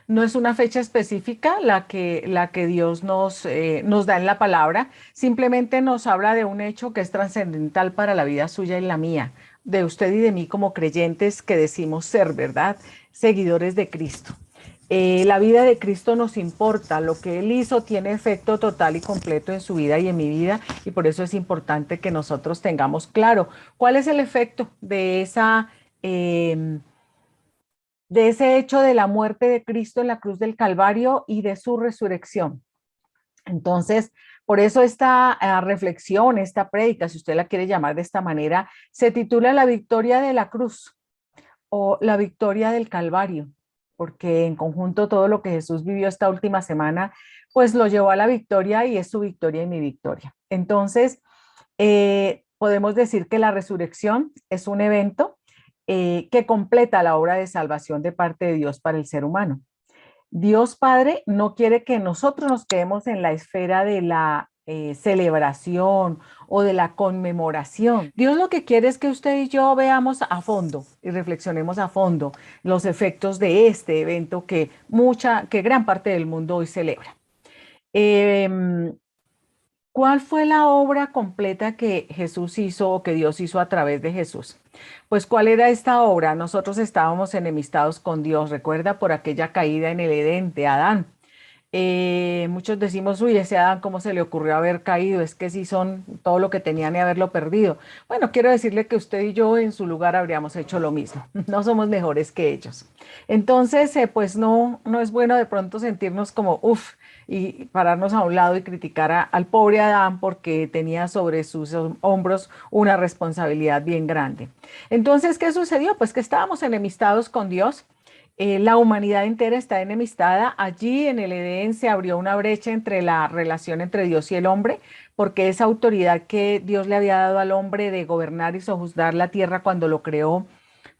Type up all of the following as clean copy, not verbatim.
No es una fecha específica la que Dios nos da en la palabra, simplemente nos habla de un hecho que es trascendental para la vida suya y la mía, de usted y de mí como creyentes que decimos ser, ¿verdad? Seguidores de Cristo. La vida de Cristo nos importa, lo que Él hizo tiene efecto total y completo en su vida y en mi vida, y por eso es importante que nosotros tengamos claro cuál es el efecto eh, de ese hecho de la muerte de Cristo en la cruz del Calvario y de su resurrección. Entonces, por eso esta reflexión, esta prédica, si usted la quiere llamar de esta manera, se titula La victoria de la cruz o la victoria del Calvario, porque en conjunto todo lo que Jesús vivió esta última semana, pues lo llevó a la victoria y es su victoria y mi victoria. Entonces, podemos decir que la resurrección es un evento que completa la obra de salvación de parte de Dios para el ser humano. Dios Padre no quiere que nosotros nos quedemos en la esfera de la celebración o de la conmemoración. Dios lo que quiere es que usted y yo veamos a fondo y reflexionemos a fondo los efectos de este evento que gran parte del mundo hoy celebra. Eh, ¿Cuál fue la obra completa que Jesús hizo o que Dios hizo a través de Jesús? Pues, ¿cuál era esta obra? Nosotros estábamos enemistados con Dios, recuerda, por aquella caída en el Edén de Adán. Muchos decimos, uy, ese Adán, ¿cómo se le ocurrió haber caído? Es que sí son todo lo que tenían y haberlo perdido. Bueno, quiero decirle que usted y yo en su lugar habríamos hecho lo mismo. No somos mejores que ellos. Entonces, pues no es bueno de pronto sentirnos como, uff, y pararnos a un lado y criticar al pobre Adán porque tenía sobre sus hombros una responsabilidad bien grande. Entonces, ¿qué sucedió? Pues que estábamos enemistados con Dios. La humanidad entera está enemistada. Allí en el Edén se abrió una brecha entre la relación entre Dios y el hombre, porque esa autoridad que Dios le había dado al hombre de gobernar y sojuzgar la tierra cuando lo creó,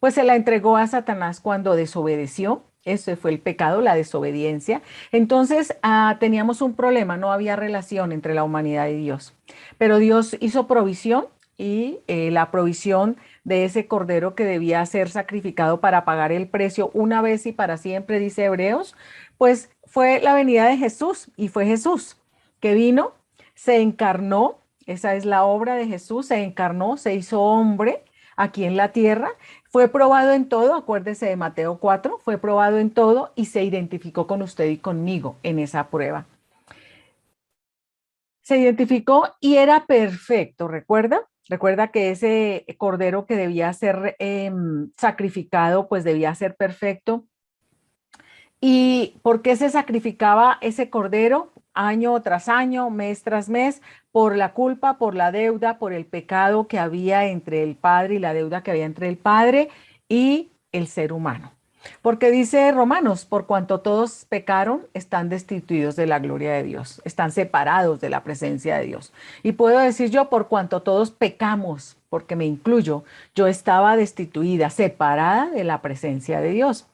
pues se la entregó a Satanás cuando desobedeció. Ese fue el pecado, la desobediencia. Entonces teníamos un problema, no había relación entre la humanidad y Dios. Pero Dios hizo provisión y la provisión de ese cordero que debía ser sacrificado para pagar el precio una vez y para siempre, dice Hebreos, pues fue la venida de Jesús y fue Jesús que vino, se encarnó, esa es la obra de Jesús, se encarnó, se hizo hombre aquí en la tierra, fue probado en todo, acuérdese de Mateo 4, fue probado en todo y se identificó con usted y conmigo en esa prueba. Se identificó y era perfecto, ¿recuerda? Recuerda que ese cordero que debía ser sacrificado, pues debía ser perfecto. ¿Y por qué se sacrificaba ese cordero año tras año, mes tras mes? Por la culpa, por la deuda, por el pecado que había entre el Padre y la deuda que había entre el Padre y el ser humano. Porque dice Romanos, por cuanto todos pecaron, están destituidos de la gloria de Dios, están separados de la presencia de Dios. Y puedo decir yo, por cuanto todos pecamos, porque me incluyo, yo estaba destituida, separada de la presencia de Dios.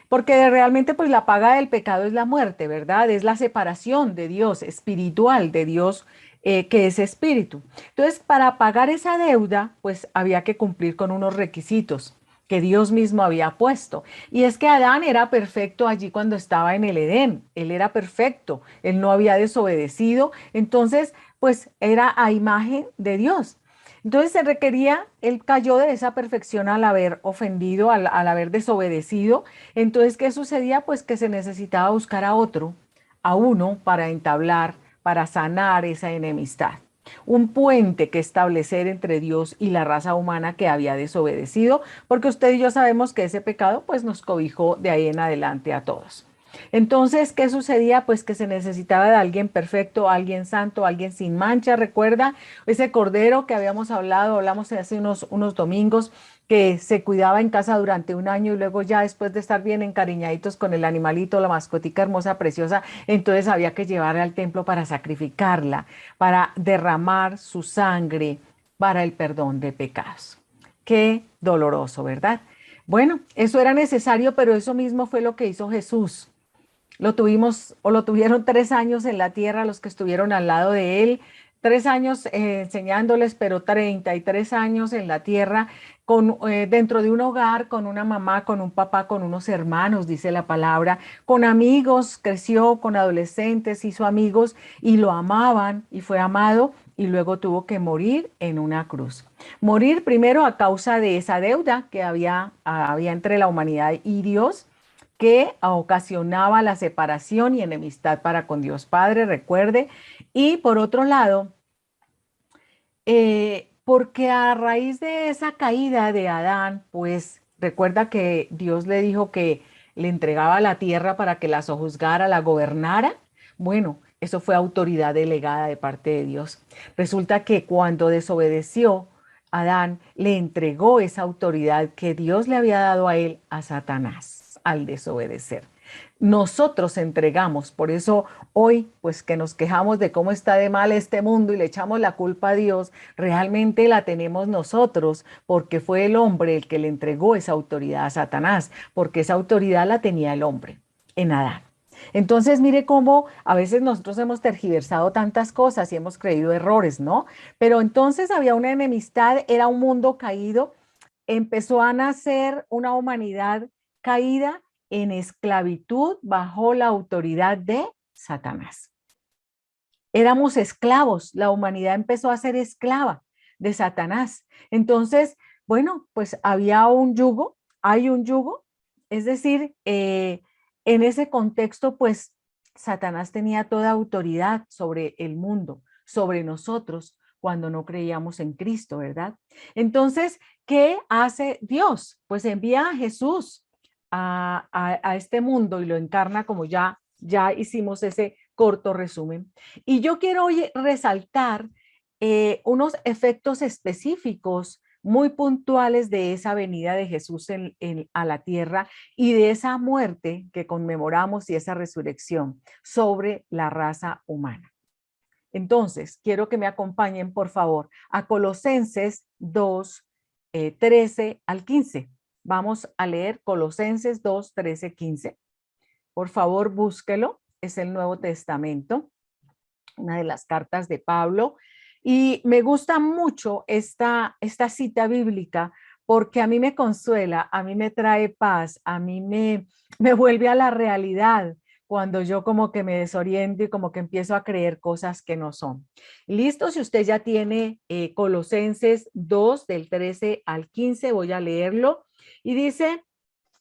Porque realmente pues la paga del pecado es la muerte, ¿verdad? Es la separación de Dios, espiritual, de Dios que es espíritu. Entonces, para pagar esa deuda, pues había que cumplir con unos requisitos que Dios mismo había puesto. Y es que Adán era perfecto allí cuando estaba en el Edén. Él era perfecto, él no había desobedecido. Entonces, pues era a imagen de Dios. Entonces se requería, él cayó de esa perfección al haber ofendido, al haber desobedecido. Entonces, ¿qué sucedía? Pues que se necesitaba buscar a otro, a uno, para entablar, para sanar esa enemistad. Un puente que establecer entre Dios y la raza humana que había desobedecido, porque usted y yo sabemos que ese pecado pues nos cobijó de ahí en adelante a todos. Entonces, ¿qué sucedía? Pues que se necesitaba de alguien perfecto, alguien santo, alguien sin mancha. Recuerda ese cordero que habíamos hablado, hablamos hace unos domingos, que se cuidaba en casa durante un año y luego ya después de estar bien encariñaditos con el animalito, la mascotica hermosa, preciosa, entonces había que llevarla al templo para sacrificarla, para derramar su sangre para el perdón de pecados. Qué doloroso, ¿verdad? Bueno, eso era necesario, pero eso mismo fue lo que hizo Jesús. Lo tuvimos o lo tuvieron 3 años en la tierra los que estuvieron al lado de él. 3 años enseñándoles, pero 33 años en la tierra, dentro de un hogar, con una mamá, con un papá, con unos hermanos, dice la palabra, con amigos, creció con adolescentes, hizo amigos y lo amaban y fue amado y luego tuvo que morir en una cruz. Morir primero a causa de esa deuda que había entre la humanidad y Dios, que ocasionaba la separación y enemistad para con Dios Padre, recuerde. Y por otro lado, porque a raíz de esa caída de Adán, pues recuerda que Dios le dijo que le entregaba la tierra para que la sojuzgara, la gobernara. Bueno, eso fue autoridad delegada de parte de Dios. Resulta que cuando desobedeció, Adán le entregó esa autoridad que Dios le había dado a él a Satanás al desobedecer. Nosotros entregamos, por eso hoy, pues que nos quejamos de cómo está de mal este mundo y le echamos la culpa a Dios, realmente la tenemos nosotros, porque fue el hombre el que le entregó esa autoridad a Satanás, porque esa autoridad la tenía el hombre en Adán. Entonces, mire cómo a veces nosotros hemos tergiversado tantas cosas y hemos creído errores, ¿no? Pero entonces había una enemistad, era un mundo caído, empezó a nacer una humanidad caída en esclavitud bajo la autoridad de Satanás. Éramos esclavos, la humanidad empezó a ser esclava de Satanás. Entonces, bueno, pues había un yugo, hay un yugo, es decir, en ese contexto, pues Satanás tenía toda autoridad sobre el mundo, sobre nosotros, cuando no creíamos en Cristo, ¿verdad? Entonces, ¿qué hace Dios? Pues envía a Jesús a este mundo y lo encarna, como ya hicimos ese corto resumen. Y yo quiero hoy resaltar unos efectos específicos muy puntuales de esa venida de Jesús a la tierra y de esa muerte que conmemoramos y esa resurrección sobre la raza humana. Entonces, quiero que me acompañen, por favor, a Colosenses 2, 13 al 15. Vamos a leer Colosenses 2, 13, 15. Por favor, búsquelo. Es el Nuevo Testamento, una de las cartas de Pablo. Y me gusta mucho esta cita bíblica porque a mí me consuela, a mí me trae paz, a mí me vuelve a la realidad cuando yo como que me desoriento y como que empiezo a creer cosas que no son. Listo, si usted ya tiene Colosenses 2 del 13 al 15, voy a leerlo. Y dice,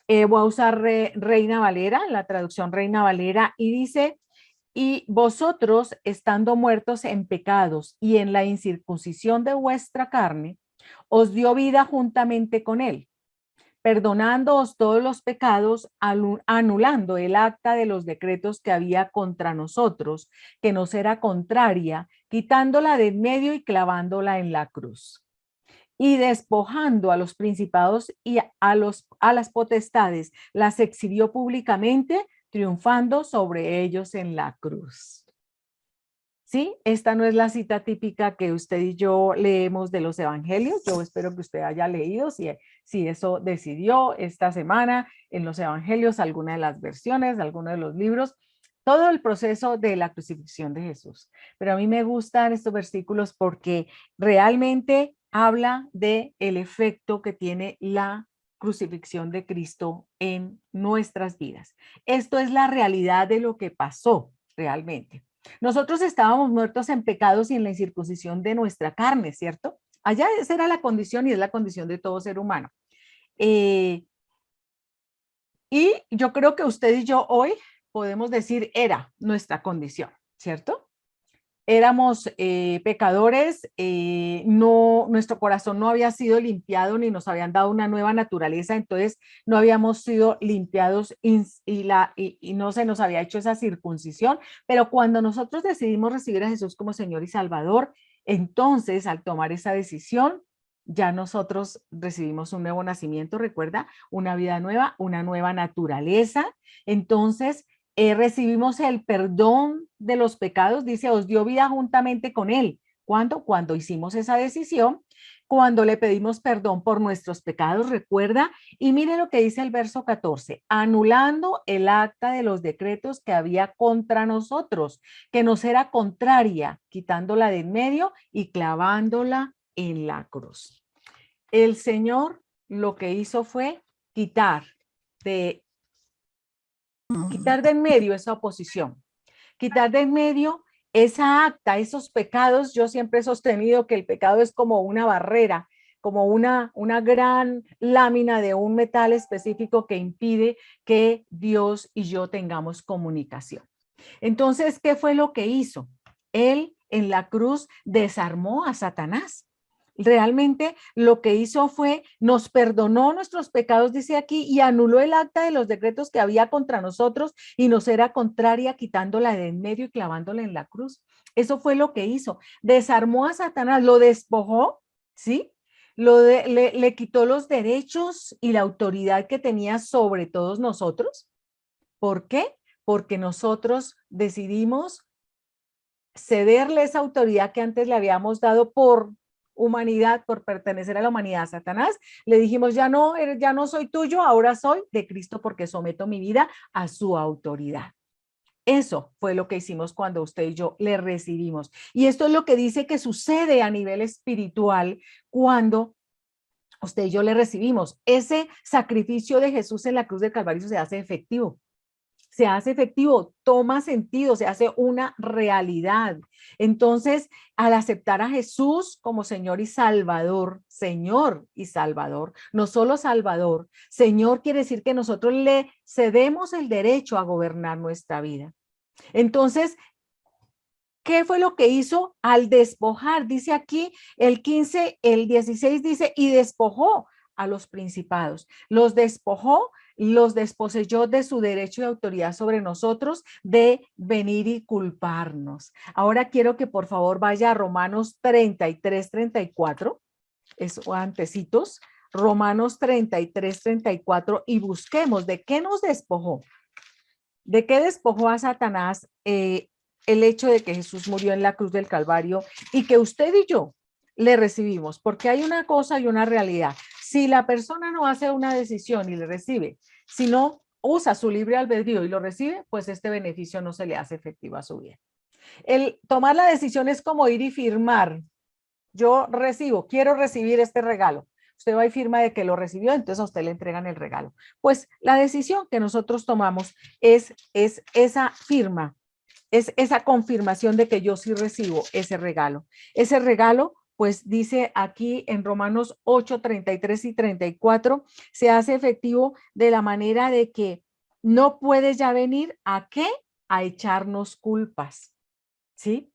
voy a usar Reina Valera, la traducción Reina Valera, y dice, y vosotros, estando muertos en pecados y en la incircuncisión de vuestra carne, os dio vida juntamente con él, perdonándoos todos los pecados, anulando el acta de los decretos que había contra nosotros, que nos era contraria, quitándola de en medio y clavándola en la cruz. Y despojando a los principados y a las potestades, las exhibió públicamente, triunfando sobre ellos en la cruz. ¿Sí? Esta no es la cita típica que usted y yo leemos de los evangelios. Yo espero que usted haya leído, si eso decidió esta semana en los evangelios, alguna de las versiones, alguno de los libros, todo el proceso de la crucifixión de Jesús. Pero a mí me gustan estos versículos porque realmente habla de el efecto que tiene la crucifixión de Cristo en nuestras vidas. Esto es la realidad de lo que pasó realmente. Nosotros estábamos muertos en pecados y en la incircuncisión de nuestra carne, ¿cierto? Allá esa era la condición y es la condición de todo ser humano. Eh, y yo creo que usted y yo hoy podemos decir era nuestra condición, ¿cierto? Éramos pecadores, nuestro corazón no había sido limpiado ni nos habían dado una nueva naturaleza, entonces no habíamos sido limpiados y no se nos había hecho esa circuncisión, pero cuando nosotros decidimos recibir a Jesús como Señor y Salvador, entonces al tomar esa decisión, ya nosotros recibimos un nuevo nacimiento, recuerda, una vida nueva, una nueva naturaleza, entonces recibimos el perdón de los pecados, dice, os dio vida juntamente con él. ¿Cuándo? Cuando hicimos esa decisión cuando le pedimos perdón por nuestros pecados, recuerda, y mire lo que dice el verso 14, anulando el acta de los decretos que había contra nosotros, que nos era contraria, quitándola de en medio y clavándola en la cruz. El Señor lo que hizo fue de en medio esa oposición, quitar de en medio esa acta, esos pecados. Yo siempre he sostenido que el pecado es como una barrera, como una gran lámina de un metal específico que impide que Dios y yo tengamos comunicación. Entonces, ¿qué fue lo que hizo? Él en la cruz desarmó a Satanás. Realmente lo que hizo fue, nos perdonó nuestros pecados, dice aquí, y anuló el acta de los decretos que había contra nosotros y nos era contraria, quitándola de en medio y clavándola en la cruz. Eso fue lo que hizo. Desarmó a Satanás, lo despojó, ¿sí? Le quitó los derechos y la autoridad que tenía sobre todos nosotros. ¿Por qué? Porque nosotros decidimos cederle esa autoridad que antes le habíamos dado por humanidad, por pertenecer a la humanidad a Satanás. Le dijimos, ya no soy tuyo, ahora soy de Cristo porque someto mi vida a su autoridad. Eso fue lo que hicimos cuando usted y yo le recibimos. Y esto es lo que dice que sucede a nivel espiritual cuando usted y yo le recibimos. Ese sacrificio de Jesús en la cruz del Calvario se hace efectivo. Se hace efectivo, toma sentido, se hace una realidad. Entonces, al aceptar a Jesús como Señor y Salvador, no solo Salvador, Señor quiere decir que nosotros le cedemos el derecho a gobernar nuestra vida. Entonces, ¿qué fue lo que hizo al despojar? Dice aquí el 15, el 16 dice, y despojó a los principados. Los despojó, los desposeyó de su derecho y autoridad sobre nosotros de venir y culparnos. Ahora quiero que por favor vaya a Romanos 33, 34, es antecitos, Romanos 33, 34, y busquemos de qué nos despojó. ¿De qué despojó a Satanás el hecho de que Jesús murió en la cruz del Calvario y que usted y yo le recibimos? Porque hay una cosa y una realidad. Si la persona no hace una decisión y le recibe, si no usa su libre albedrío y lo recibe, pues este beneficio no se le hace efectivo a su vida. El tomar la decisión es como ir y firmar. Yo recibo, quiero recibir este regalo. Usted va y firma de que lo recibió, entonces a usted le entregan el regalo. Pues la decisión que nosotros tomamos es esa firma, es esa confirmación de que yo sí recibo ese regalo. Ese regalo, pues dice aquí en Romanos 8, 33 y 34, se hace efectivo de la manera de que no puede ya venir a qué, a echarnos culpas, ¿sí?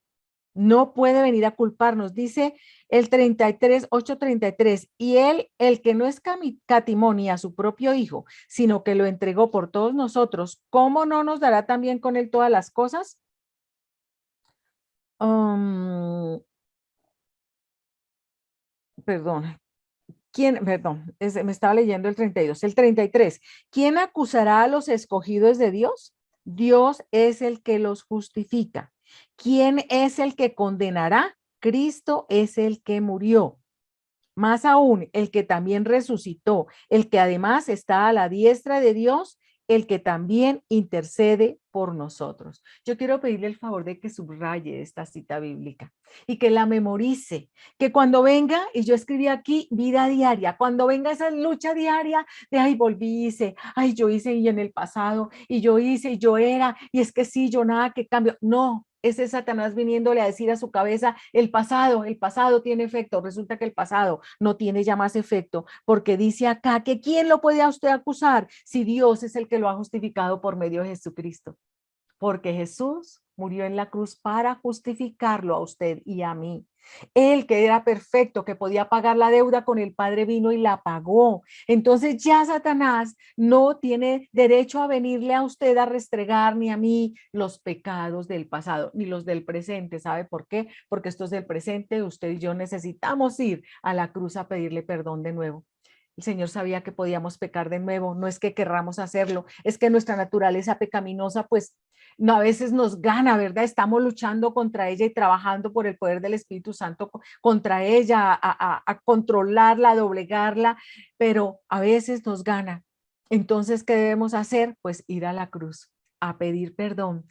No puede venir a culparnos, dice el 33, 8:33, y él, el que no escatimó a su propio hijo, sino que lo entregó por todos nosotros, ¿cómo no nos dará también con él todas las cosas? Um, perdón, perdón, me estaba leyendo el 32, el 33. ¿Quién acusará a los escogidos de Dios? Dios es el que los justifica. ¿Quién es el que condenará? Cristo es el que murió. Más aún, el que también resucitó, el que además está a la diestra de Dios, el que también intercede por nosotros. Yo quiero pedirle el favor de que subraye esta cita bíblica y que la memorice, que cuando venga, y yo escribí aquí vida diaria, cuando venga esa lucha diaria de, ay, volví, hice, ay, yo hice y en el pasado, y yo hice y yo era, y es que sí, yo nada que cambio. No, ese Satanás viniéndole a decir a su cabeza, el pasado tiene efecto. Resulta que el pasado no tiene ya más efecto, porque dice acá que ¿quién lo puede a usted acusar si Dios es el que lo ha justificado por medio de Jesucristo? Porque Jesús murió en la cruz para justificarlo a usted y a mí. Él que era perfecto, que podía pagar la deuda con el Padre, vino y la pagó. Entonces ya Satanás no tiene derecho a venirle a usted a restregar ni a mí los pecados del pasado, ni los del presente. ¿Sabe por qué? Porque esto es del presente. Usted y yo necesitamos ir a la cruz a pedirle perdón de nuevo. El Señor sabía que podíamos pecar de nuevo, no es que querramos hacerlo, es que nuestra naturaleza pecaminosa pues no, a veces nos gana, ¿verdad? Estamos luchando contra ella y trabajando por el poder del Espíritu Santo contra ella, a controlarla, a doblegarla, pero a veces nos gana. Entonces, ¿qué debemos hacer? Pues ir a la cruz, a pedir perdón.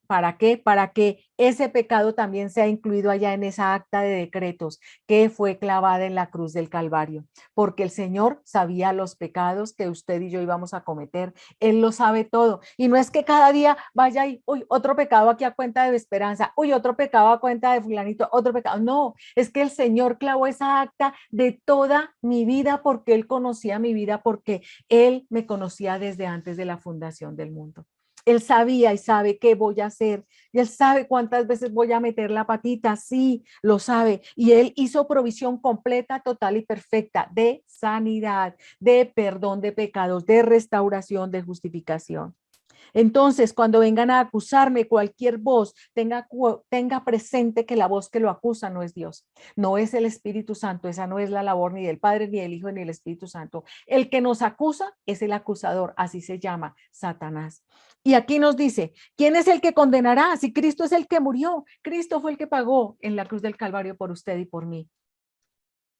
¿Para qué? Para que ese pecado también sea incluido allá en esa acta de decretos que fue clavada en la cruz del Calvario, porque el Señor sabía los pecados que usted y yo íbamos a cometer. Él lo sabe todo. Y no es que cada día vaya y, uy, otro pecado aquí a cuenta de Esperanza, uy, otro pecado a cuenta de fulanito, otro pecado. No, es que el Señor clavó esa acta de toda mi vida porque Él conocía mi vida, porque Él me conocía desde antes de la fundación del mundo. Él sabía y sabe qué voy a hacer. Y él sabe cuántas veces voy a meter la patita. Sí, lo sabe. Y él hizo provisión completa, total y perfecta de sanidad, de perdón de pecados, de restauración, de justificación. Entonces, cuando vengan a acusarme cualquier voz, tenga presente que la voz que lo acusa no es Dios, no es el Espíritu Santo, esa no es la labor ni del Padre, ni del Hijo, ni del Espíritu Santo. El que nos acusa es el acusador, así se llama, Satanás. Y aquí nos dice, ¿quién es el que condenará? Si Cristo es el que murió, Cristo fue el que pagó en la cruz del Calvario por usted y por mí.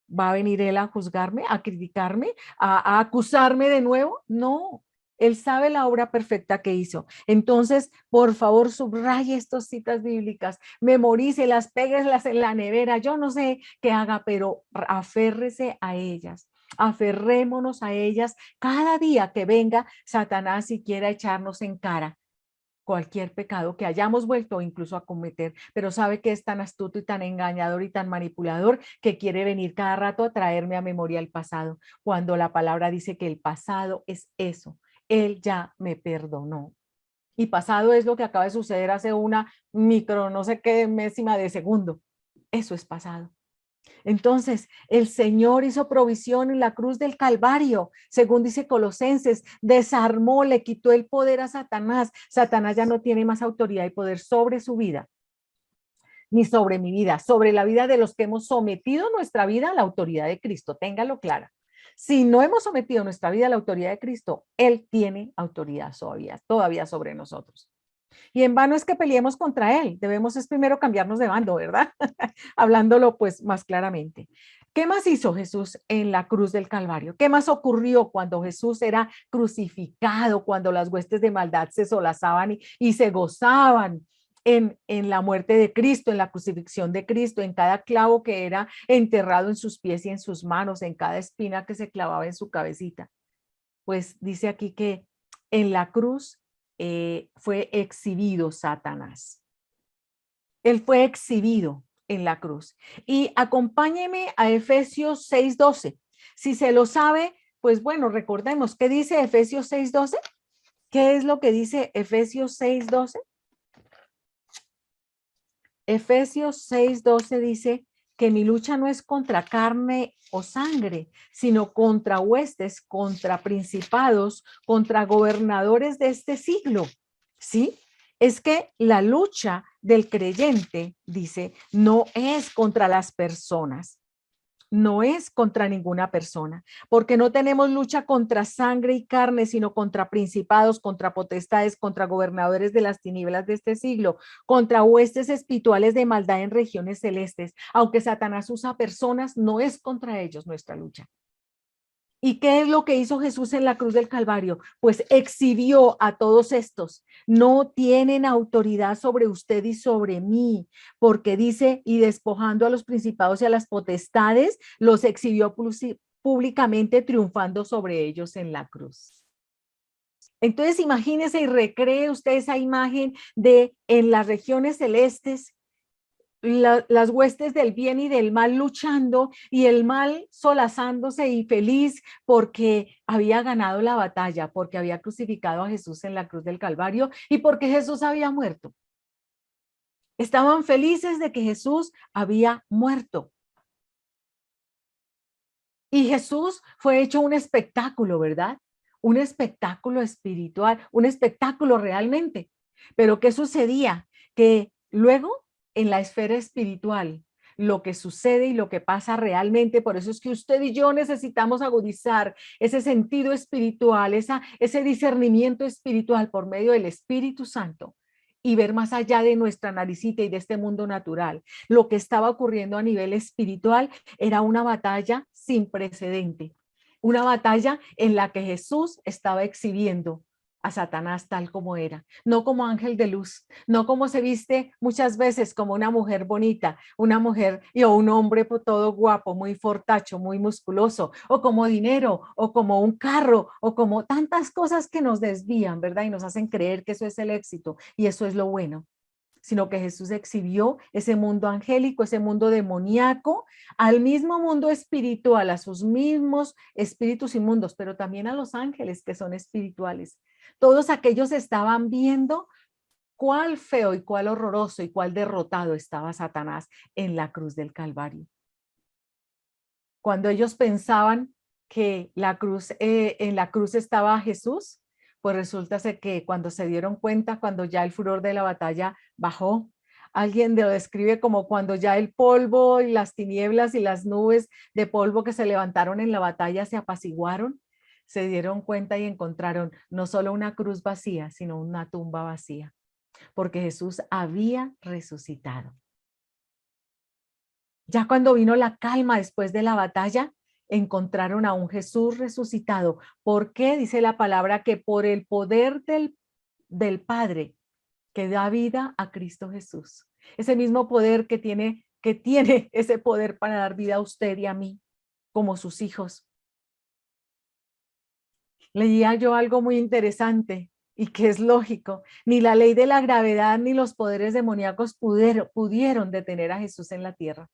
¿Va a venir él a juzgarme, a criticarme, a acusarme de nuevo? No, él sabe la obra perfecta que hizo. Entonces, por favor, subraye estas citas bíblicas, memorícelas, péguelas en la nevera, yo no sé qué haga, pero aférrese a ellas. Aferrémonos a ellas cada día que venga Satanás y quiera echarnos en cara cualquier pecado que hayamos vuelto incluso a cometer, pero sabe que es tan astuto y tan engañador y tan manipulador que quiere venir cada rato a traerme a memoria el pasado, cuando la palabra dice que el pasado es eso. Él ya me perdonó. Y pasado es lo que acaba de suceder hace una micro, no sé qué mésima de segundo. Eso es pasado. Entonces, el Señor hizo provisión en la cruz del Calvario, según dice Colosenses, desarmó, le quitó el poder a Satanás. Satanás ya no tiene más autoridad y poder sobre su vida, ni sobre mi vida, sobre la vida de los que hemos sometido nuestra vida a la autoridad de Cristo. Téngalo clara. Si no hemos sometido nuestra vida a la autoridad de Cristo, Él tiene autoridad todavía sobre nosotros. Y en vano es que peleemos contra él, debemos es primero cambiarnos de bando, ¿verdad? Hablándolo pues más claramente. ¿Qué más hizo Jesús en la cruz del Calvario? ¿Qué más ocurrió cuando Jesús era crucificado, cuando las huestes de maldad se solazaban y se gozaban en la muerte de Cristo, en la crucifixión de Cristo, en cada clavo que era enterrado en sus pies y en sus manos, en cada espina que se clavaba en su cabecita? Pues dice aquí que en la cruz fue exhibido Satanás. Él fue exhibido en la cruz. Y acompáñeme a Efesios 6:12. Si se lo sabe, pues bueno, recordemos, ¿qué dice Efesios 6:12? ¿Qué es lo que dice Efesios 6:12? Efesios 6:12 dice que mi lucha no es contra carne o sangre, sino contra huestes, contra principados, contra gobernadores de este siglo. ¿Sí? Es que la lucha del creyente, dice, no es contra las personas, no es contra ninguna persona, porque no tenemos lucha contra sangre y carne, sino contra principados, contra potestades, contra gobernadores de las tinieblas de este siglo, contra huestes espirituales de maldad en regiones celestes. Aunque Satanás usa personas, no es contra ellos nuestra lucha. ¿Y qué es lo que hizo Jesús en la cruz del Calvario? Pues exhibió a todos estos. No tienen autoridad sobre usted y sobre mí, porque dice, y despojando a los principados y a las potestades, los exhibió públicamente, triunfando sobre ellos en la cruz. Entonces imagínese y recree usted esa imagen de en las regiones celestes las huestes del bien y del mal luchando y el mal solazándose y feliz porque había ganado la batalla, porque había crucificado a Jesús en la cruz del Calvario y porque Jesús había muerto. Estaban felices de que Jesús había muerto. Y Jesús fue hecho un espectáculo, ¿verdad? Un espectáculo espiritual, un espectáculo realmente. Pero ¿qué sucedía? Que luego en la esfera espiritual, lo que sucede y lo que pasa realmente. Por eso es que usted y yo necesitamos agudizar ese sentido espiritual, ese discernimiento espiritual por medio del Espíritu Santo y ver más allá de nuestra naricita y de este mundo natural. Lo que estaba ocurriendo a nivel espiritual era una batalla sin precedente, una batalla en la que Jesús estaba exhibiendo a Satanás tal como era, no como ángel de luz, no como se viste muchas veces como una mujer bonita, una mujer o un hombre todo guapo, muy fortacho, muy musculoso, o como dinero, o como un carro, o como tantas cosas que nos desvían, ¿verdad? Y nos hacen creer que eso es el éxito y eso es lo bueno, sino que Jesús exhibió ese mundo angélico, ese mundo demoníaco, al mismo mundo espiritual, a sus mismos espíritus inmundos, pero también a los ángeles que son espirituales. Todos aquellos estaban viendo cuál feo y cuál horroroso y cuál derrotado estaba Satanás en la cruz del Calvario. Cuando ellos pensaban que en la cruz estaba Jesús, pues resulta ser que cuando se dieron cuenta, cuando ya el furor de la batalla bajó, alguien lo describe como cuando ya el polvo y las tinieblas y las nubes de polvo que se levantaron en la batalla se apaciguaron, se dieron cuenta y encontraron no solo una cruz vacía, sino una tumba vacía, porque Jesús había resucitado. Ya cuando vino la calma después de la batalla, encontraron a un Jesús resucitado. ¿Por qué? Dice la palabra que por el poder del Padre que da vida a Cristo Jesús. Ese mismo poder que tiene ese poder para dar vida a usted y a mí como sus hijos. Leía yo algo muy interesante y que es lógico. Ni la ley de la gravedad ni los poderes demoníacos pudieron detener a Jesús en la tierra.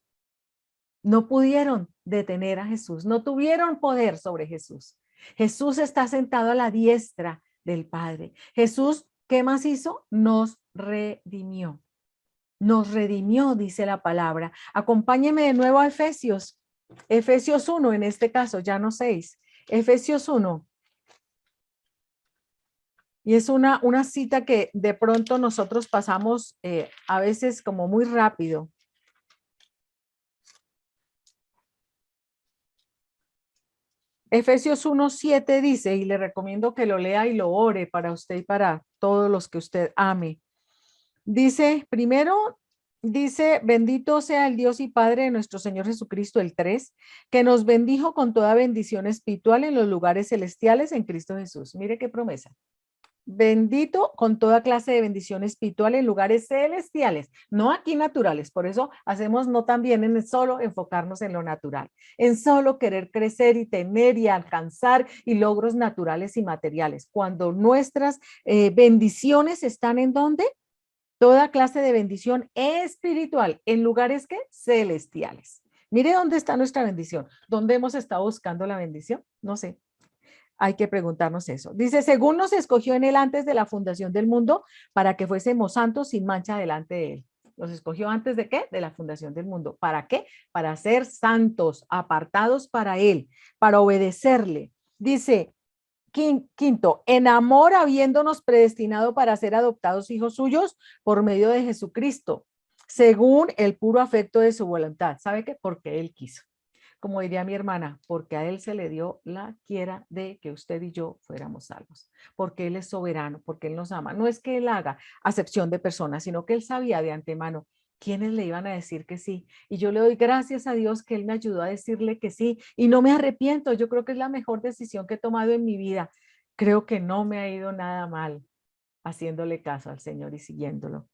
No pudieron detener a Jesús, no tuvieron poder sobre Jesús. Jesús está sentado a la diestra del Padre. Jesús, ¿qué más hizo? Nos redimió. Nos redimió, dice la palabra. Acompáñeme de nuevo a Efesios. Efesios 1, en este caso, ya no 6. Efesios 1. Y es una cita que de pronto nosotros pasamos a veces como muy rápido. Efesios 1:7 dice, y le recomiendo que lo lea y lo ore para usted y para todos los que usted ame. Dice, primero, dice, bendito sea el Dios y Padre de nuestro Señor Jesucristo, el 3, que nos bendijo con toda bendición espiritual en los lugares celestiales en Cristo Jesús. Mire qué promesa. Bendito con toda clase de bendición espiritual en lugares celestiales, no aquí naturales. Por eso hacemos no también en solo enfocarnos en lo natural, en solo querer crecer y tener y alcanzar y logros naturales y materiales. Cuando nuestras bendiciones están en ¿dónde? Toda clase de bendición espiritual en lugares que celestiales. Mire dónde está nuestra bendición. ¿Dónde hemos estado buscando la bendición? No sé. Hay que preguntarnos eso. Dice, según nos escogió en él antes de la fundación del mundo, para que fuésemos santos sin mancha delante de él. ¿Los escogió antes de qué? De la fundación del mundo. ¿Para qué? Para ser santos, apartados para él, para obedecerle. Dice, quinto, en amor habiéndonos predestinado para ser adoptados hijos suyos por medio de Jesucristo, según el puro afecto de su voluntad. ¿Sabe qué? Porque él quiso. Como diría mi hermana, porque a él se le dio la quiera de que usted y yo fuéramos salvos, porque él es soberano, porque él nos ama. No es que él haga acepción de personas, sino que él sabía de antemano quiénes le iban a decir que sí. Y yo le doy gracias a Dios que él me ayudó a decirle que sí. Y no me arrepiento, yo creo que es la mejor decisión que he tomado en mi vida. Creo que no me ha ido nada mal haciéndole caso al Señor y siguiéndolo.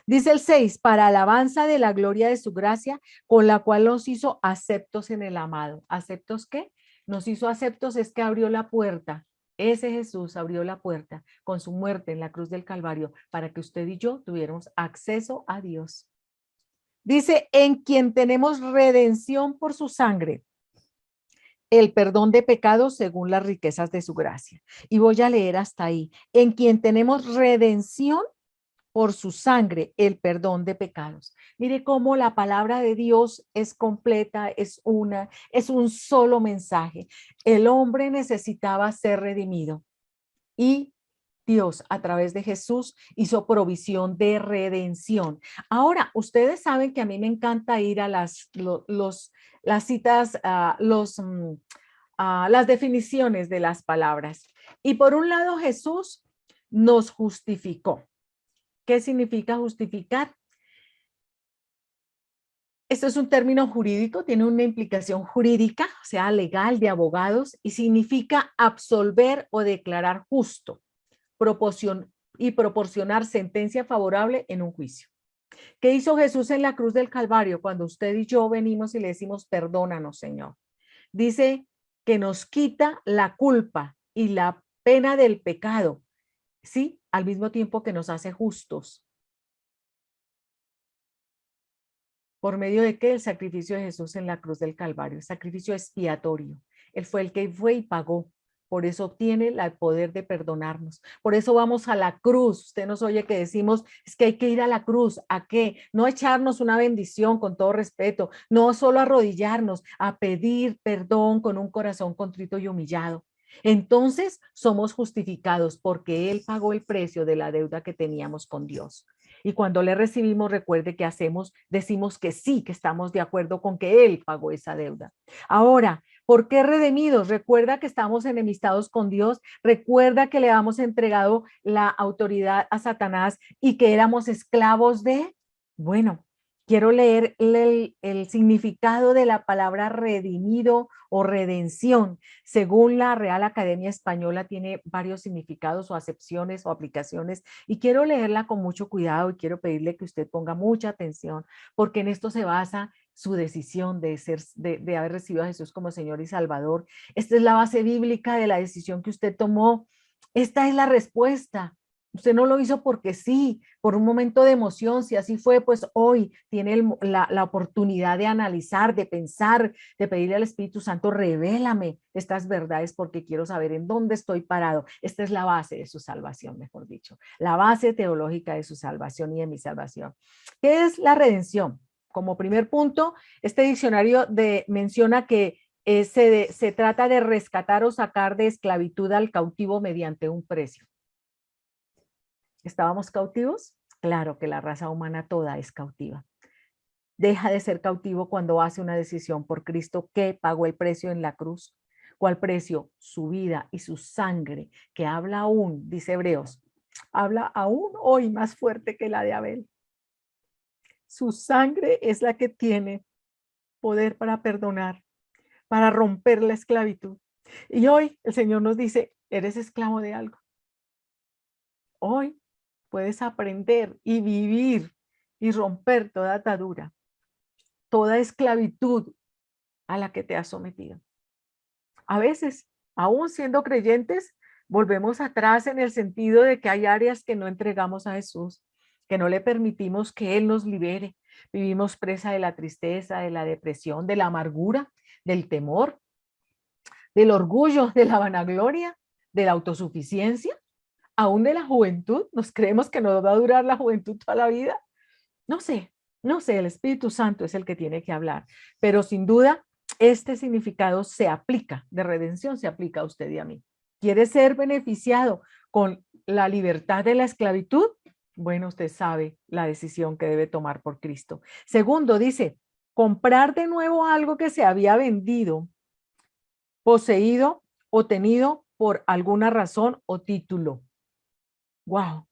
Dice el 6, para alabanza de la gloria de su gracia, con la cual nos hizo aceptos en el amado. ¿Aceptos qué? Nos hizo aceptos es que abrió la puerta. Ese Jesús abrió la puerta con su muerte en la cruz del Calvario para que usted y yo tuviéramos acceso a Dios. Dice, en quien tenemos redención por su sangre, el perdón de pecados según las riquezas de su gracia. Y voy a leer hasta ahí. En quien tenemos redención por su sangre el perdón de pecados. Mire cómo la palabra de Dios es completa, es un solo mensaje. El hombre necesitaba ser redimido y Dios a través de Jesús hizo provisión de redención. Ahora, ustedes saben que a mí me encanta ir a las citas, las definiciones de las palabras. Y por un lado, Jesús nos justificó. ¿Qué significa justificar? Esto es un término jurídico, tiene una implicación jurídica, o sea, legal de abogados, y significa absolver o declarar justo y proporcionar sentencia favorable en un juicio. ¿Qué hizo Jesús en la cruz del Calvario cuando usted y yo venimos y le decimos, perdónanos, Señor? Dice que nos quita la culpa y la pena del pecado, ¿sí? Al mismo tiempo que nos hace justos. ¿Por medio de qué? El sacrificio de Jesús en la cruz del Calvario, el sacrificio expiatorio. Él fue el que fue y pagó. Por eso tiene el poder de perdonarnos. Por eso vamos a la cruz. Usted nos oye que decimos, es que hay que ir a la cruz. ¿A qué? No echarnos una bendición con todo respeto, no solo arrodillarnos, a pedir perdón con un corazón contrito y humillado. Entonces somos justificados porque Él pagó el precio de la deuda que teníamos con Dios. Y cuando le recibimos, recuerde que hacemos, decimos que sí, que estamos de acuerdo con que Él pagó esa deuda. Ahora, ¿por qué redimidos? Recuerda que estamos enemistados con Dios, recuerda que le habíamos entregado la autoridad a Satanás y que éramos esclavos de, bueno, quiero leer el significado de la palabra redimido o redención. Según la Real Academia Española, tiene varios significados o acepciones o aplicaciones y quiero leerla con mucho cuidado y quiero pedirle que usted ponga mucha atención porque en esto se basa su decisión de haber recibido a Jesús como Señor y Salvador. Esta es la base bíblica de la decisión que usted tomó. Esta es la respuesta. Usted no lo hizo porque sí, por un momento de emoción. Si así fue, pues hoy tiene la oportunidad de analizar, de pensar, de pedirle al Espíritu Santo, revélame estas verdades porque quiero saber en dónde estoy parado. Esta es la base de su salvación, mejor dicho, la base teológica de su salvación y de mi salvación. ¿Qué es la redención? Como primer punto, este diccionario menciona que se trata de rescatar o sacar de esclavitud al cautivo mediante un precio. ¿Estábamos cautivos? Claro que la raza humana toda es cautiva. Deja de ser cautivo cuando hace una decisión por Cristo que pagó el precio en la cruz. ¿Cuál precio? Su vida y su sangre, que habla aún, dice Hebreos, habla aún hoy más fuerte que la de Abel. Su sangre es la que tiene poder para perdonar, para romper la esclavitud. Y hoy el Señor nos dice, eres esclavo de algo. Hoy puedes aprender y vivir y romper toda atadura, toda esclavitud a la que te has sometido. A veces, aún siendo creyentes, volvemos atrás en el sentido de que hay áreas que no entregamos a Jesús, que no le permitimos que Él nos libere. Vivimos presa de la tristeza, de la depresión, de la amargura, del temor, del orgullo, de la vanagloria, de la autosuficiencia, aún de la juventud. Nos creemos que nos va a durar la juventud toda la vida. No sé, no sé, el Espíritu Santo es el que tiene que hablar, pero sin duda este significado se aplica, de redención se aplica a usted y a mí. ¿Quiere ser beneficiado con la libertad de la esclavitud? Bueno, usted sabe la decisión que debe tomar por Cristo. Segundo, dice, comprar de nuevo algo que se había vendido, poseído o tenido por alguna razón o título. Wow,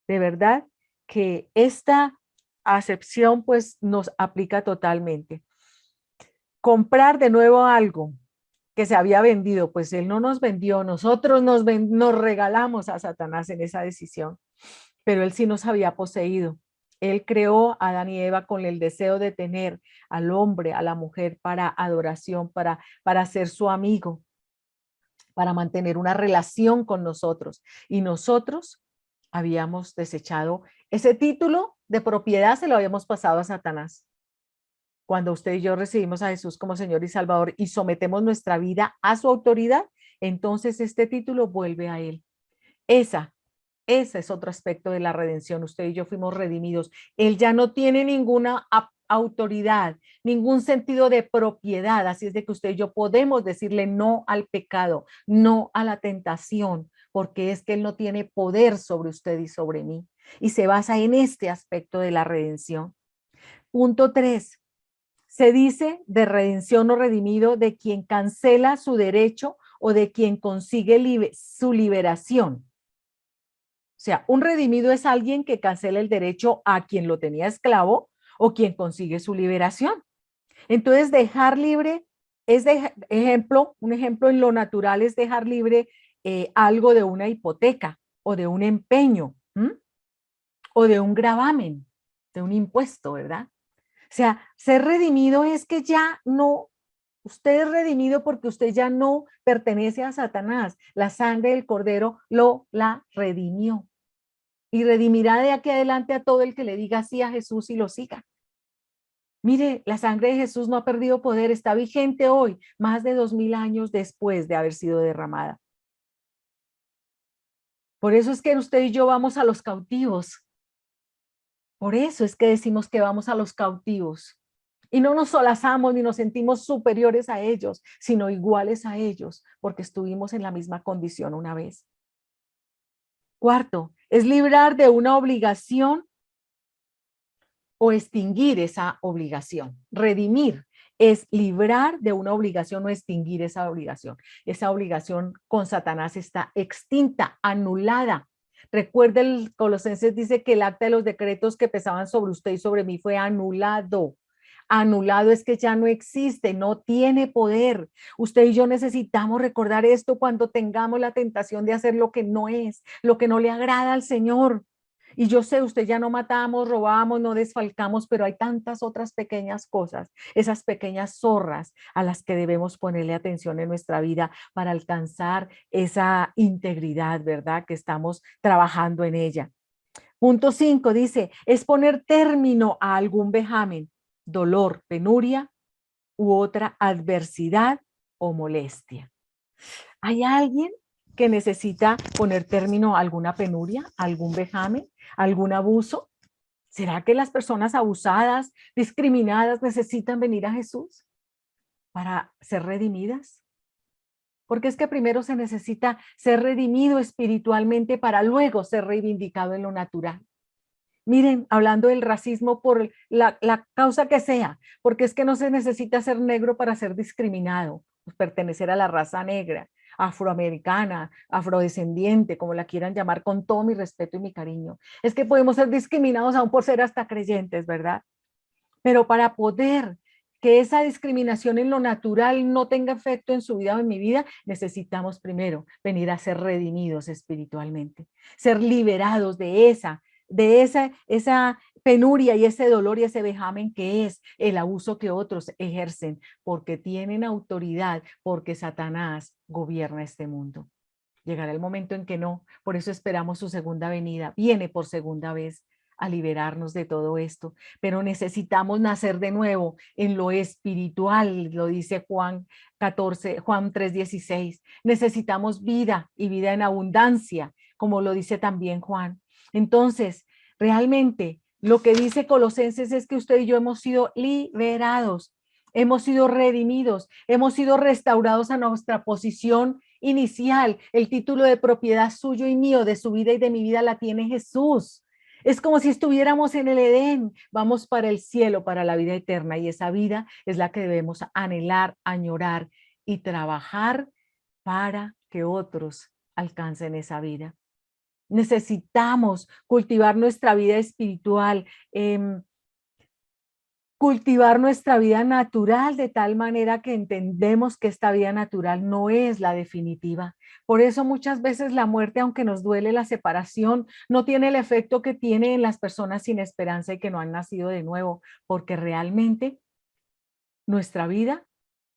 de verdad que esta acepción pues nos aplica totalmente. Comprar de nuevo algo que se había vendido, pues él no nos vendió, nosotros nos regalamos a Satanás en esa decisión, pero él sí nos había poseído. Él creó a Adán y Eva con el deseo de tener al hombre, a la mujer para adoración, para ser su amigo, para mantener una relación con nosotros. Y nosotros habíamos desechado ese título de propiedad, se lo habíamos pasado a Satanás. Cuando usted y yo recibimos a Jesús como Señor y Salvador y sometemos nuestra vida a su autoridad, entonces este título vuelve a Él. Ese es otro aspecto de la redención. Usted y yo fuimos redimidos. Él ya no tiene ninguna autoridad, ningún sentido de propiedad. Así es de que usted y yo podemos decirle no al pecado, no a la tentación, porque es que Él no tiene poder sobre usted y sobre mí. Y se basa en este aspecto de la redención. Punto 3. Se dice de redención o redimido de quien cancela su derecho o de quien consigue su liberación. O sea, un redimido es alguien que cancela el derecho a quien lo tenía esclavo o quien consigue su liberación. Entonces, dejar libre es un ejemplo en lo natural es dejar libre algo de una hipoteca o de un empeño, ¿m? O de un gravamen, de un impuesto, ¿verdad? O sea, ser redimido es que ya no, usted es redimido porque usted ya no pertenece a Satanás. La sangre del Cordero la redimió y redimirá de aquí adelante a todo el que le diga sí a Jesús y lo siga. Mire, la sangre de Jesús no ha perdido poder, está vigente hoy, más de 2000 años después de haber sido derramada. Por eso es que usted y yo vamos a los cautivos. Por eso es que decimos que vamos a los cautivos. Y no nos solazamos ni nos sentimos superiores a ellos, sino iguales a ellos, porque estuvimos en la misma condición una vez. Cuarto, es librar de una obligación o extinguir esa obligación. Redimir es librar de una obligación o extinguir esa obligación. Esa obligación con Satanás está extinta, anulada. Recuerde, el Colosenses dice que el acta de los decretos que pesaban sobre usted y sobre mí fue anulado. Anulado es que ya no existe, no tiene poder. Usted y yo necesitamos recordar esto cuando tengamos la tentación de hacer lo que no es, lo que no le agrada al Señor. Y yo sé, usted ya no matamos, robamos, no desfalcamos, pero hay tantas otras pequeñas cosas, esas pequeñas zorras a las que debemos ponerle atención en nuestra vida para alcanzar esa integridad, ¿verdad? Que estamos trabajando en ella. Punto 5 dice, es poner término a algún vejamen, dolor, penuria u otra adversidad o molestia. ¿Hay alguien que necesita poner término a alguna penuria, algún vejamen, algún abuso? ¿Será que las personas abusadas, discriminadas, necesitan venir a Jesús para ser redimidas? Porque es que primero se necesita ser redimido espiritualmente para luego ser reivindicado en lo natural. Miren, hablando del racismo por la causa que sea, porque es que no se necesita ser negro para ser discriminado, pues pertenecer a la raza negra, afroamericana, afrodescendiente, como la quieran llamar, con todo mi respeto y mi cariño. Es que podemos ser discriminados aún por ser hasta creyentes, ¿verdad? Pero para poder que esa discriminación en lo natural no tenga efecto en su vida o en mi vida, necesitamos primero venir a ser redimidos espiritualmente, ser liberados esa penuria y ese dolor y ese vejamen que es el abuso que otros ejercen, porque tienen autoridad, porque Satanás gobierna este mundo. Llegará el momento en que no, por eso esperamos su segunda venida, viene por segunda vez a liberarnos de todo esto, pero necesitamos nacer de nuevo en lo espiritual, lo dice Juan 3:16. Necesitamos vida y vida en abundancia, como lo dice también Juan. Entonces, realmente lo que dice Colosenses es que usted y yo hemos sido liberados, hemos sido redimidos, hemos sido restaurados a nuestra posición inicial. El título de propiedad suyo y mío, de su vida y de mi vida, la tiene Jesús. Es como si estuviéramos en el Edén, vamos para el cielo, para la vida eterna, y esa vida es la que debemos anhelar, añorar y trabajar para que otros alcancen esa vida. Necesitamos cultivar nuestra vida espiritual, cultivar nuestra vida natural de tal manera que entendemos que esta vida natural no es la definitiva. Por eso muchas veces la muerte, aunque nos duele la separación, no tiene el efecto que tiene en las personas sin esperanza y que no han nacido de nuevo, porque realmente nuestra vida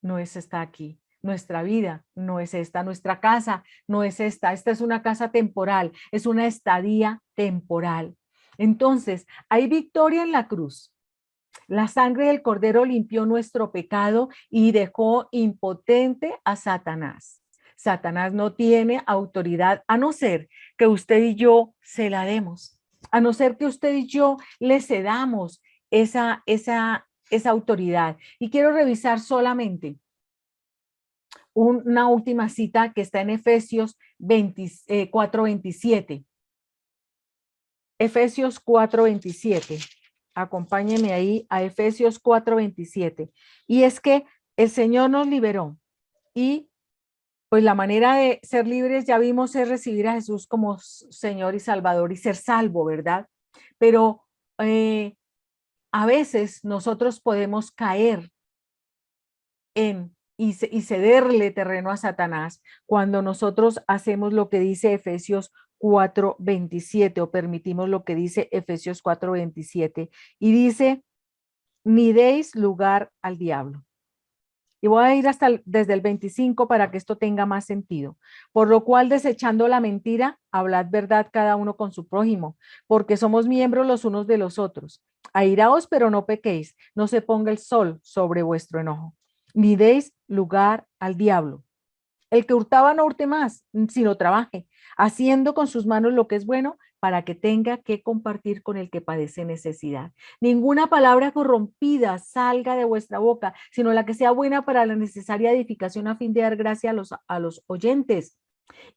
no es esta aquí. Nuestra vida no es esta, nuestra casa no es esta. Esta es una casa temporal, es una estadía temporal. Entonces, hay victoria en la cruz. La sangre del Cordero limpió nuestro pecado y dejó impotente a Satanás. Satanás no tiene autoridad a no ser que usted y yo se la demos, a no ser que usted y yo le cedamos esa autoridad. Y quiero revisar solamente una última cita que está en Efesios 4:27. Efesios 4:27. Acompáñenme ahí a Efesios 4:27. Y es que el Señor nos liberó y pues la manera de ser libres, ya vimos, es recibir a Jesús como Señor y Salvador y ser salvo, ¿verdad? Pero a veces nosotros podemos caer y cederle terreno a Satanás cuando nosotros hacemos lo que dice Efesios 4:27 o permitimos lo que dice Efesios 4:27 y dice, ni deis lugar al diablo. Y voy a ir desde el 25 para que esto tenga más sentido. Por lo cual, desechando la mentira, hablad verdad cada uno con su prójimo, porque somos miembros los unos de los otros. Airaos, pero no pequéis, no se ponga el sol sobre vuestro enojo, ni deis lugar al diablo. El que hurtaba no hurte más, sino trabaje, haciendo con sus manos lo que es bueno para que tenga que compartir con el que padece necesidad. Ninguna palabra corrompida salga de vuestra boca, sino la que sea buena para la necesaria edificación a fin de dar gracia a los oyentes.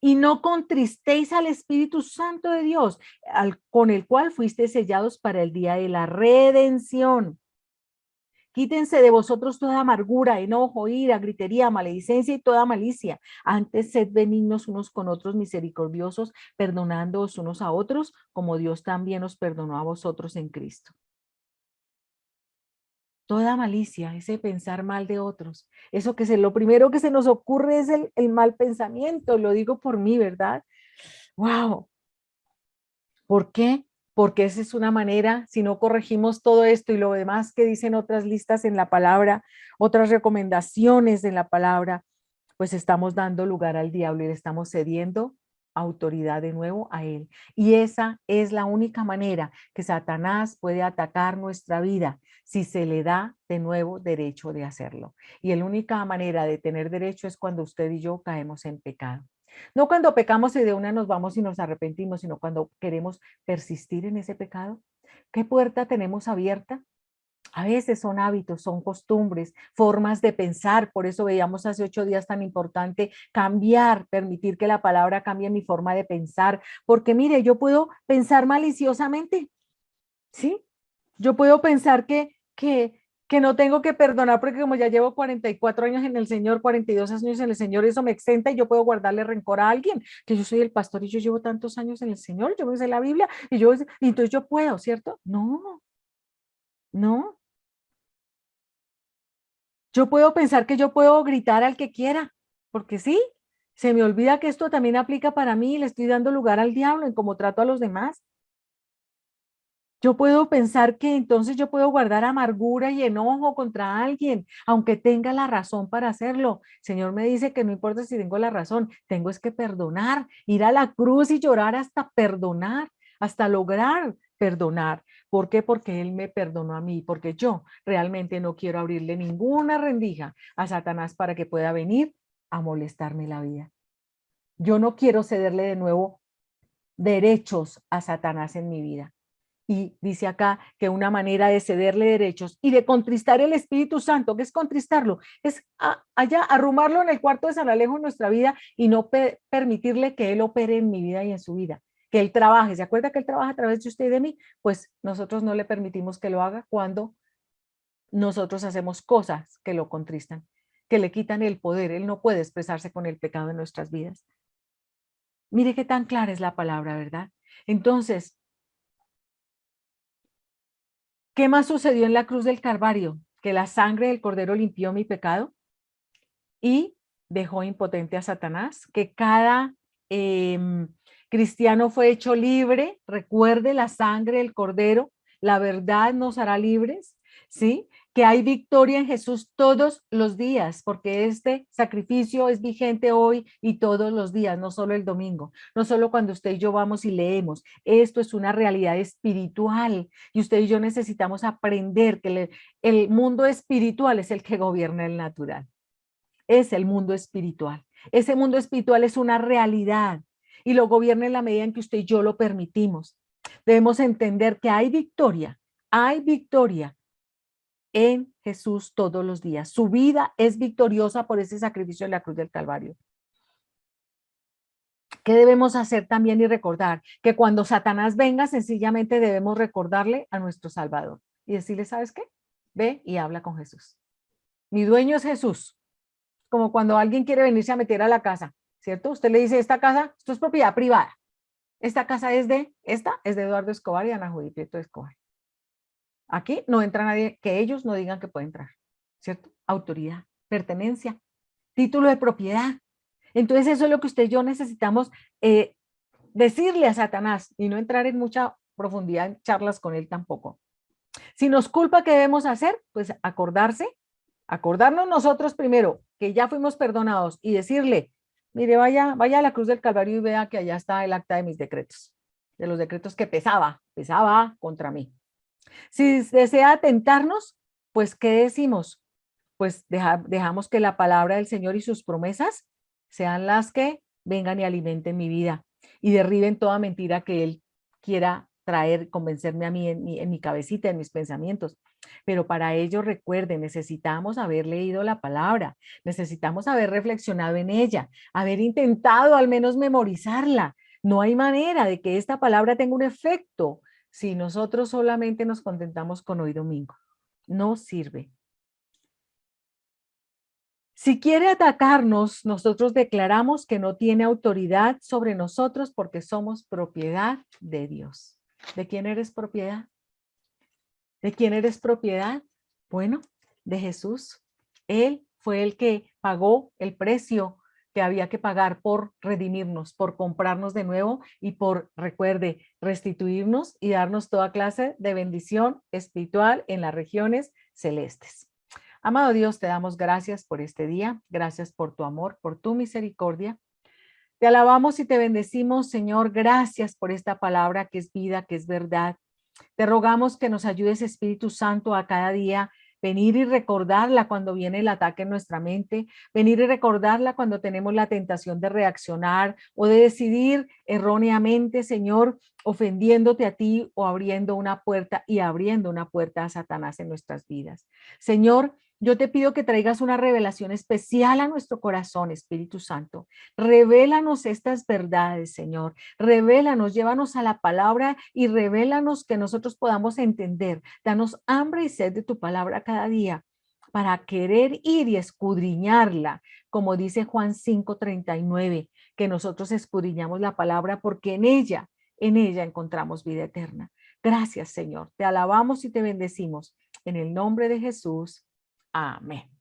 Y no contristéis al Espíritu Santo de Dios, con el cual fuiste sellados para el día de la redención. Quítense de vosotros toda amargura, enojo, ira, gritería, maledicencia y toda malicia. Antes sed benignos unos con otros, misericordiosos, perdonándoos unos a otros, como Dios también os perdonó a vosotros en Cristo. Toda malicia, ese pensar mal de otros, eso que lo primero que se nos ocurre es el mal pensamiento, lo digo por mí, ¿verdad? ¡Wow! ¿Por qué? Porque esa es una manera, si no corregimos todo esto y lo demás que dicen otras listas en la palabra, otras recomendaciones en la palabra, pues estamos dando lugar al diablo y le estamos cediendo autoridad de nuevo a él. Y esa es la única manera que Satanás puede atacar nuestra vida, si se le da de nuevo derecho de hacerlo. Y la única manera de tener derecho es cuando usted y yo caemos en pecado. No cuando pecamos y de una nos vamos y nos arrepentimos, sino cuando queremos persistir en ese pecado. ¿Qué puerta tenemos abierta? A veces son hábitos, son costumbres, formas de pensar. Por eso veíamos hace 8 días tan importante cambiar, permitir que la palabra cambie mi forma de pensar. Porque mire, yo puedo pensar maliciosamente, ¿sí? Yo puedo pensar que no tengo que perdonar porque como ya llevo 44 años en el Señor, 42 años en el Señor, eso me exenta y yo puedo guardarle rencor a alguien, que yo soy el pastor y yo llevo tantos años en el Señor, yo me sé la Biblia y entonces yo puedo, ¿cierto? No, no. Yo puedo pensar que yo puedo gritar al que quiera, porque sí, se me olvida que esto también aplica para mí y le estoy dando lugar al diablo en cómo trato a los demás. Yo puedo pensar que entonces yo puedo guardar amargura y enojo contra alguien, aunque tenga la razón para hacerlo. El Señor me dice que no importa si tengo la razón, tengo es que perdonar, ir a la cruz y llorar hasta perdonar, hasta lograr perdonar. ¿Por qué? Porque Él me perdonó a mí, porque yo realmente no quiero abrirle ninguna rendija a Satanás para que pueda venir a molestarme la vida. Yo no quiero cederle de nuevo derechos a Satanás en mi vida. Y dice acá que una manera de cederle derechos y de contristar el Espíritu Santo, ¿qué es contristarlo? Es allá arrumarlo en el cuarto de San Alejo en nuestra vida y no permitirle que Él opere en mi vida y en su vida, que Él trabaje. ¿Se acuerda que Él trabaja a través de usted y de mí? Pues nosotros no le permitimos que lo haga cuando nosotros hacemos cosas que lo contristan, que le quitan el poder. Él no puede expresarse con el pecado en nuestras vidas. Mire qué tan clara es la palabra, ¿verdad? Entonces, ¿qué más sucedió en la cruz del Calvario? Que la sangre del Cordero limpió mi pecado y dejó impotente a Satanás, que cada cristiano fue hecho libre. Recuerde la sangre del Cordero, la verdad nos hará libres, ¿sí? Que hay victoria en Jesús todos los días, porque este sacrificio es vigente hoy y todos los días, no solo el domingo, no solo cuando usted y yo vamos y leemos. Esto es una realidad espiritual y usted y yo necesitamos aprender que el mundo espiritual es el que gobierna el natural. Es el mundo espiritual. Ese mundo espiritual es una realidad y lo gobierna en la medida en que usted y yo lo permitimos. Debemos entender que hay victoria en Jesús todos los días. Su vida es victoriosa por ese sacrificio en la cruz del Calvario. ¿Qué debemos hacer también y recordar? Que cuando Satanás venga, sencillamente debemos recordarle a nuestro Salvador y decirle, ¿sabes qué? Ve y habla con Jesús. Mi dueño es Jesús. Como cuando alguien quiere venirse a meter a la casa, ¿cierto? Usted le dice, esta casa, esto es propiedad privada. Esta es de Eduardo Escobar y Ana Judy Prieto Escobar. Aquí no entra nadie que ellos no digan que puede entrar, ¿cierto? Autoridad, pertenencia, título de propiedad. Entonces eso es lo que usted y yo necesitamos decirle a Satanás y no entrar en mucha profundidad en charlas con él tampoco. Si nos culpa, ¿qué debemos hacer? Pues acordarnos nosotros primero que ya fuimos perdonados y decirle, mire, vaya a la cruz del Calvario y vea que allá está el acta de mis decretos, de los decretos que pesaba contra mí. Si desea tentarnos, pues ¿qué decimos? Pues dejamos que la palabra del Señor y sus promesas sean las que vengan y alimenten mi vida y derriben toda mentira que Él quiera traer, convencerme a mí en mi cabecita, en mis pensamientos. Pero para ello, recuerden, necesitamos haber leído la palabra, necesitamos haber reflexionado en ella, haber intentado al menos memorizarla. No hay manera de que esta palabra tenga un efecto si nosotros solamente nos contentamos con hoy domingo. No sirve. Si quiere atacarnos, nosotros declaramos que no tiene autoridad sobre nosotros porque somos propiedad de Dios. ¿De quién eres propiedad? ¿De quién eres propiedad? Bueno, de Jesús. Él fue el que pagó el precio que había que pagar por redimirnos, por comprarnos de nuevo y por, recuerde, restituirnos y darnos toda clase de bendición espiritual en las regiones celestes. Amado Dios, te damos gracias por este día, gracias por tu amor, por tu misericordia. Te alabamos y te bendecimos, Señor, gracias por esta palabra que es vida, que es verdad. Te rogamos que nos ayudes, Espíritu Santo, a cada día venir y recordarla cuando viene el ataque en nuestra mente, venir y recordarla cuando tenemos la tentación de reaccionar o de decidir erróneamente, Señor, ofendiéndote a ti o abriendo una puerta a Satanás en nuestras vidas. Señor, yo te pido que traigas una revelación especial a nuestro corazón, Espíritu Santo. Revélanos estas verdades, Señor. Revélanos, llévanos a la palabra y revélanos que nosotros podamos entender. Danos hambre y sed de tu palabra cada día para querer ir y escudriñarla, como dice Juan 5:39, que nosotros escudriñamos la palabra porque en ella encontramos vida eterna. Gracias, Señor. Te alabamos y te bendecimos. En el nombre de Jesús. Amén.